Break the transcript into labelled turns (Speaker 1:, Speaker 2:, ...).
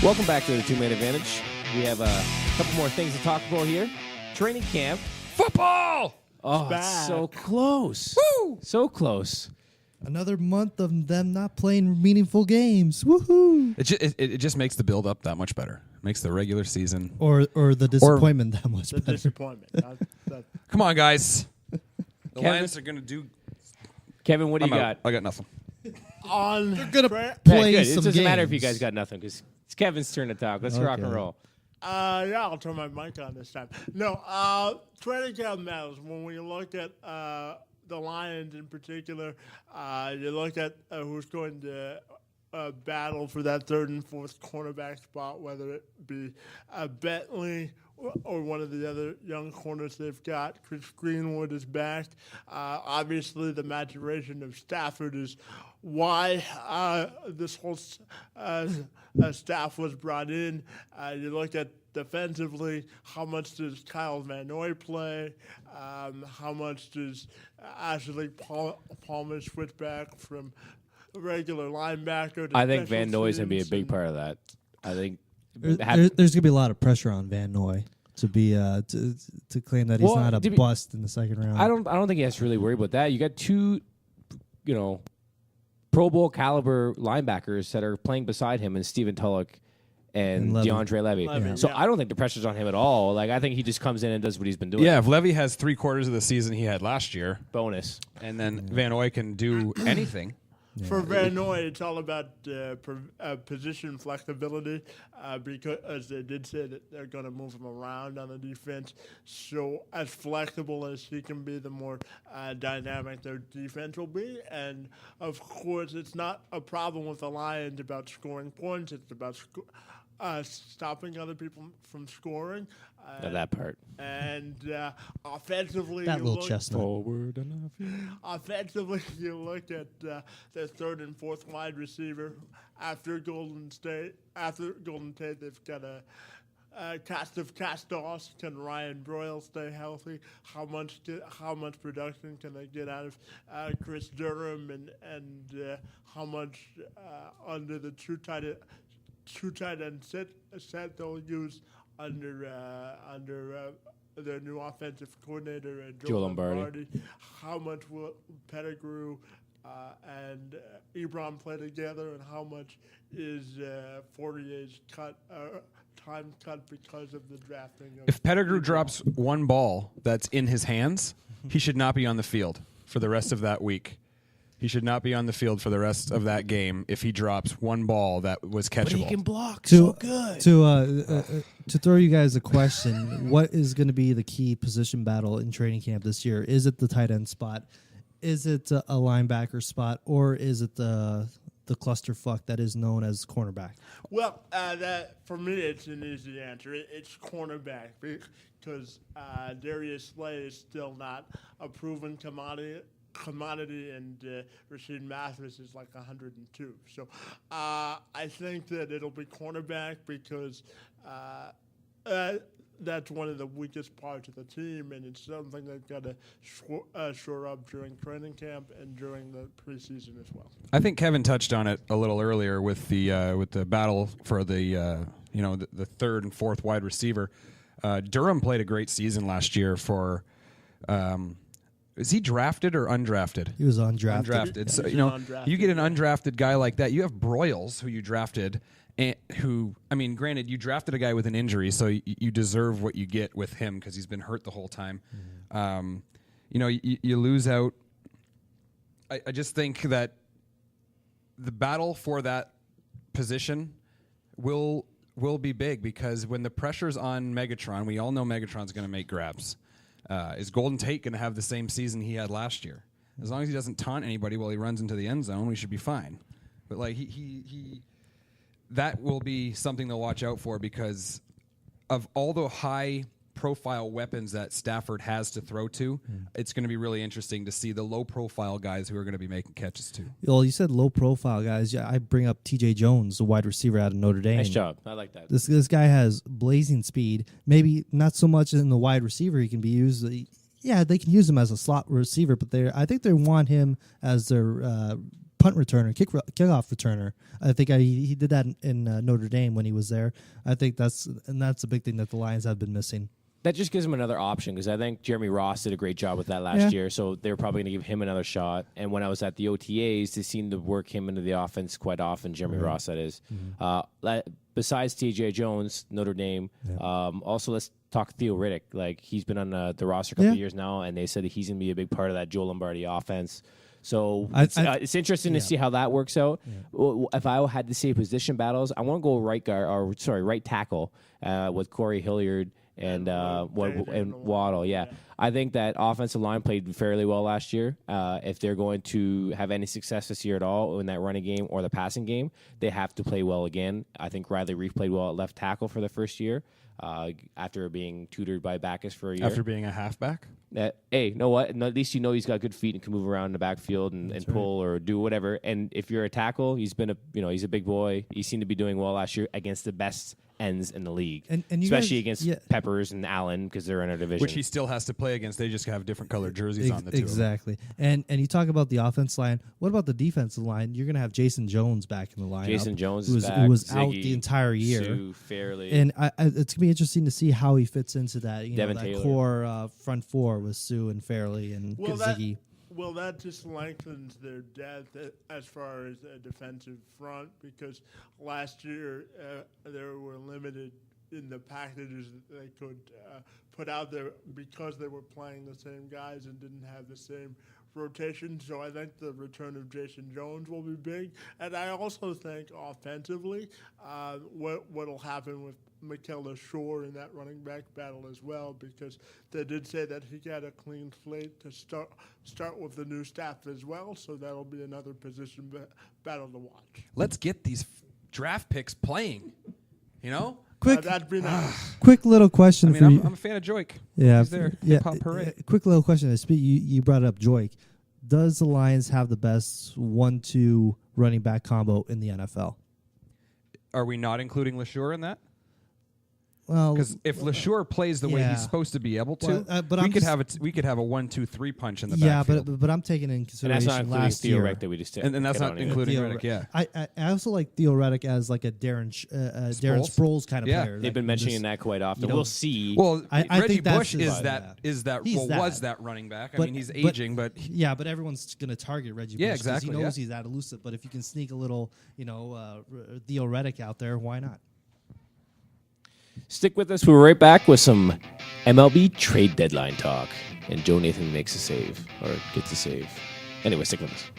Speaker 1: Welcome back to the Two-Man Advantage. We have a couple more things to talk about here. Training camp.
Speaker 2: Football!
Speaker 1: Oh, it's so close.
Speaker 2: Woo!
Speaker 1: So close.
Speaker 3: Another month of them not playing meaningful games. Woohoo!
Speaker 2: It just makes the build up that much better. Makes the regular season.
Speaker 3: Or the disappointment that much
Speaker 4: The
Speaker 3: better.
Speaker 4: disappointment.
Speaker 2: Come on, guys. The
Speaker 1: Kevin?
Speaker 2: Lions are gonna do.
Speaker 1: Kevin, what do you
Speaker 2: I'm
Speaker 1: got?
Speaker 2: out. I got nothing.
Speaker 4: On
Speaker 3: They're gonna
Speaker 4: tra-
Speaker 3: play
Speaker 1: Yeah, good.
Speaker 3: some
Speaker 1: It doesn't matter if you
Speaker 3: games.
Speaker 1: guys got nothing because it's Kevin's turn to talk. Let's rock and
Speaker 3: Okay.
Speaker 1: roll.
Speaker 4: yeah, I'll turn my mic on this time. No, training camp matters. When we look at the Lions in particular, you look at who's going to battle for that third and fourth cornerback spot, whether it be Bentley or one of the other young corners they've got. Chris Greenwood is back. Obviously, the maturation of Stafford is why this whole staff was brought in. You look at defensively, how much does Kyle Van Noy play? How much does Ashley Palmer switch back from regular linebacker to
Speaker 1: I think
Speaker 4: special
Speaker 1: Van Noy's going to be a
Speaker 4: teams?
Speaker 1: big part of that. I think.
Speaker 3: There's gonna be a lot of pressure on Van Noy to be to claim that he's
Speaker 1: Well,
Speaker 3: not a
Speaker 1: to be-
Speaker 3: bust in the second round.
Speaker 1: I don't think he has to really worry about that. You got two, Pro Bowl caliber linebackers that are playing beside him, and Stephen Tulloch and
Speaker 3: Levy.
Speaker 1: DeAndre Levy.
Speaker 4: Levy,
Speaker 1: So
Speaker 4: yeah.
Speaker 1: I don't think the pressure's on him at all. Like I think he just comes in and does what he's been doing.
Speaker 2: Yeah, if Levy has 3/4 of the season he had last year,
Speaker 1: Bonus.
Speaker 2: and then Van Noy can do anything.
Speaker 4: For Van Noy, it's all about position flexibility because they did say that they're going to move him around on the defense. So as flexible as he can be, the more dynamic their defense will be. And, of course, it's not a problem with the Lions about scoring points. It's about stopping other people from scoring.
Speaker 1: That part.
Speaker 4: And offensively,
Speaker 3: that
Speaker 4: you
Speaker 3: little
Speaker 4: look,
Speaker 3: chestnut.
Speaker 1: Forward enough.
Speaker 4: offensively, you look at their third and fourth wide receiver after Golden State. After Golden State, they've got a cast of cast-offs. Can Ryan Broyle stay healthy? How much production can they get out of Chris Durham and how much under the true tight end set they'll use under their new offensive coordinator, Joe
Speaker 1: Lombardi.
Speaker 4: How much will Pettigrew and Ebron play together, and how much is Fournier's time cut because of the drafting?
Speaker 2: If Pettigrew drops one ball that's in his hands, he should not be on the field for the rest of that week. He should not be on the field for the rest of that game if he drops one ball that was catchable.
Speaker 1: block
Speaker 3: To throw you guys a question, what is going to be the key position battle in training camp this year? Is it the tight end spot? Is it a linebacker spot, or is it the clusterfuck that is known as cornerback?
Speaker 4: Well, that for me, it's an easy answer. It's cornerback because Darius Slay is still not a proven commodity, and Rasheed Mathis is like 102. So I think that it'll be cornerback because that's one of the weakest parts of the team, and it's something they've got to shore up during training camp and during the preseason as well.
Speaker 2: I think Kevin touched on it a little earlier with the battle for the third and fourth wide receiver. Durham played a great season last year for. Is he drafted or undrafted?
Speaker 3: He was undrafted.
Speaker 2: Undrafted. So,
Speaker 4: He's an undrafted
Speaker 2: you get an undrafted guy like that. You have Broyles, who you drafted, and granted, you drafted a guy with an injury, so you deserve what you get with him because he's been hurt the whole time. You lose out. I just think that the battle for that position will be big because when the pressure's on Megatron, we all know Megatron's going to make grabs. Is Golden Tate going to have the same season he had last year? As long as he doesn't taunt anybody while he runs into the end zone, we should be fine. But like he that will be something to watch out for because of all the high-profile weapons that Stafford has to throw to. It's going to be really interesting to see the low-profile guys who are going to be making catches too.
Speaker 3: Well, you said low-profile guys. Yeah, I bring up T.J. Jones, the wide receiver out of Notre Dame.
Speaker 1: Nice job. I like that.
Speaker 3: This guy has blazing speed. Maybe not so much in the wide receiver. He can be used. Yeah, they can use him as a slot receiver, but I think they want him as their punt returner, kickoff returner. I think he did that in Notre Dame when he was there. I think that's a big thing that the Lions have been missing.
Speaker 1: That just gives him another option because I think Jeremy Ross did a great job with that last year, so they're probably going to give him another shot. And when I was at the OTAs, they seemed to work him into the offense quite often, Jeremy Ross, that is. Besides TJ Jones, Notre Dame, also let's talk Theo Riddick. Like, he's been on the roster a couple of years now, and they said that he's going to be a big part of that Joe Lombardi offense. So it's interesting to see how that works out. If I had to say position battles, I want to go right tackle with Corey Hilliard and Waddle. Yeah, I think that offensive line played fairly well last year. If they're going to have any success this year at all in that running game or the passing game, they have to play well again. I think Riley Reef played well at left tackle for the first year. After being tutored by Backus for a year.
Speaker 2: After being a halfback?
Speaker 1: Hey, know what? And at least he's got good feet and can move around in the backfield and pull or do whatever. And if you're a tackle, he's a big boy. He seemed to be doing well last year against the best ends in the league,
Speaker 3: and
Speaker 1: especially against Peppers and Allen because they're in our division.
Speaker 2: Which he still has to play against. They just have different colored jerseys on the two.
Speaker 3: Exactly. And you talk about the offense line. What about the defensive line? You're going to have Jason Jones back in the line.
Speaker 1: Jason Jones is back.
Speaker 3: Who was
Speaker 1: Ziggy,
Speaker 3: out the entire year.
Speaker 1: Sue, Fairley.
Speaker 3: And it's going to be interesting to see how he fits into that.
Speaker 1: Devin
Speaker 3: that
Speaker 1: Taylor.
Speaker 3: core front four with Sue and Fairley and Ziggy.
Speaker 4: Well, that just lengthens their depth as far as a defensive front because last year they were limited in the packages that they could put out there because they were playing the same guys and didn't have the same rotation. So I think the return of Jason Jones will be big. And I also think offensively, what will happen with Mikel LaShore in that running back battle as well, because they did say that he got a clean slate to start with the new staff as well. So that'll be another position battle to watch.
Speaker 2: Let's get these draft picks playing,
Speaker 3: Quick little question for you.
Speaker 2: I'm a fan of Joik.
Speaker 3: Yeah,
Speaker 2: he's there. Hip-hop parade.
Speaker 3: Quick little question. You brought up Joik. Does the Lions have the best 1-2 running back combo in the NFL?
Speaker 2: Are we not including LaShore in that?
Speaker 3: Well,
Speaker 2: because if LaShore plays the way he's supposed to be able to, we could have a 1-2-3 punch in the backfield.
Speaker 3: Yeah, but I'm taking in consideration
Speaker 1: and that's not
Speaker 3: last
Speaker 1: Theo
Speaker 3: year.
Speaker 1: Riddick that we just
Speaker 2: and that's not including Riddick. Yeah,
Speaker 3: I also like Theo Riddick as like a Darren Sproles kind of player.
Speaker 1: They've been mentioning that quite often. We'll see.
Speaker 2: Well,
Speaker 3: I
Speaker 2: Reggie
Speaker 3: think that's
Speaker 2: Bush was that running back. I mean, he's aging, but
Speaker 3: but everyone's going to target Reggie Bush.
Speaker 2: Yeah, exactly.
Speaker 3: He knows he's that elusive. But if you can sneak a little, Theo Riddick out there, why not?
Speaker 1: Stick with us. We're right back with some MLB trade deadline talk. And Joe Nathan makes a save, or gets a save. Anyway, stick with us.